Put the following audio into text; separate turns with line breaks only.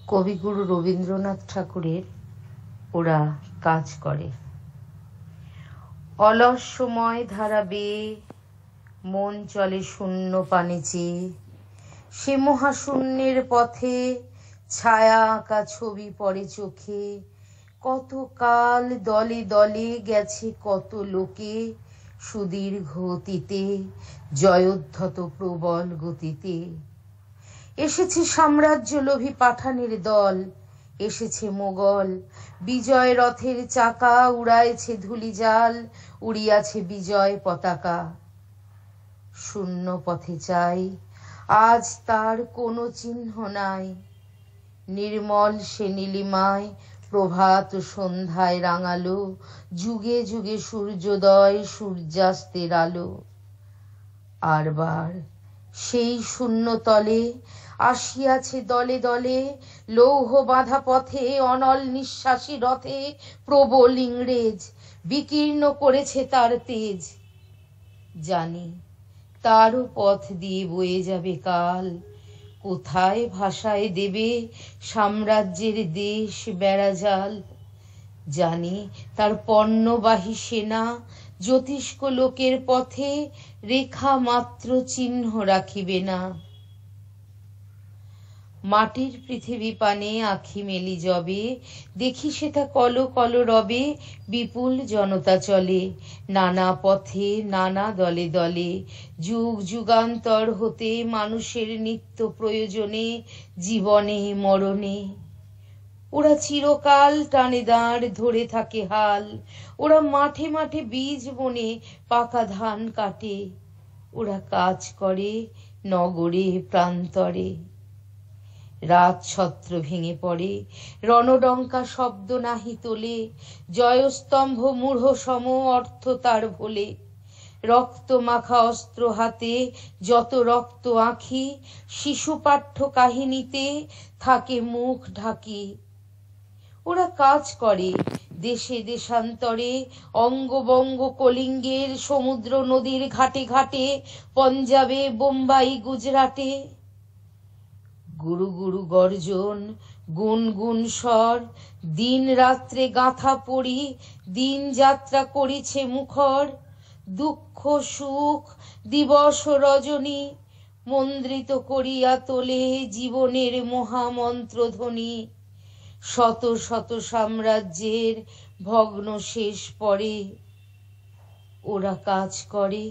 কবিগুরু রবীন্দ্রনাথ ঠাকুরের ওরা কাজ করে। অলস সময় ধারা বেয়ে মন চলে শূন্য পানে চেয়ে, সে মহাশূন্যের পথে ছায়া আঁকা ছবি পড়ে চোখে। কত কাল দলে দলে গেছে কত লোকে, সুদীর্ঘ অতীতে জয়োদ্ধত প্রবল গতিতে। এসেছে সাম্রাজ্য লোভী পাঠানের দল, এসেছে মোগল বিজয় রথের চাকা, উড়াইছে ধূলিজাল, উড়িয়াছে বিজয় পতাকা। শূন্য পথে চাই আজ তার কোনো চিহ্ন নাই, নির্মল সে নীলিমায় প্রভাত সন্ধ্যায় রাঙালো, যুগে যুগে সূর্যোদয় সূর্যাস্তের আলো। আরবার সেই শূন্য তলে আসিয়াছে দলে দলে, লৌহ বাঁধা পথে অনল নিঃশ্বাসী রথে প্রবল ইংরেজ বিকীর্ণ করেছে তার তেজ। জানি তারও পথ দিয়ে বয়ে যাবে কাল, কোথায় ভাষায় দেবে সাম্রাজ্যের দেশ বেড়াজাল। জানি তার পণ্যবাহী সেনা জ্যোতিষ্ক লোকের পথে রেখা মাত্র চিহ্ন রাখিবে না। মাটির পৃথিবী পানে আখি মেলি যবে, দেখি সেটা কল কল রবে, বিপুল জনতা চলে নানা পথে নানা দলে দলে। যুগ যুগান্তর হতে মানুষের নিত্য প্রয়োজনে, জীবনে মরণে। ওরা চিরকাল টানে দাঁড় ধরে থাকে হাল, ওরা মাঠে মাঠে বীজ বনে পাকা ধান কাটে, ওরা কাজ করে নগরে প্রান্তরে। রাত ছত্র ভেঙে পড়ে, রণডঙ্কা শব্দ নাহি তোলে, জয়স্তম্ভ মূঢ় সম অর্থ তার ভোলে। রক্ত মাখা অস্ত্র হাতে যত রক্ত আঁখি, শিশু পাঠ্য কাহিনীতে থাকে মুখ ঢাকি। ওরা কাজ করে দেশে দেশান্তরে, অঙ্গবঙ্গ কলিঙ্গের সমুদ্র নদীর ঘাটে ঘাটে, পঞ্জাবে বোম্বাই গুজরাটে। গুরু গুরু গর্জন গুন গুন স্বর, দিন রাত্রে গাঁথা পড়ি দিন যাত্রা করিছে মুখর। দুঃখ সুখ দিবস রজনী মন্দ্রিত করিয়া তোলে জীবনের মহামন্ত্র ধ্বনি। শত শত সাম্রাজ্যের ভগ্ন শেষ পরে ওরা কাজ করে।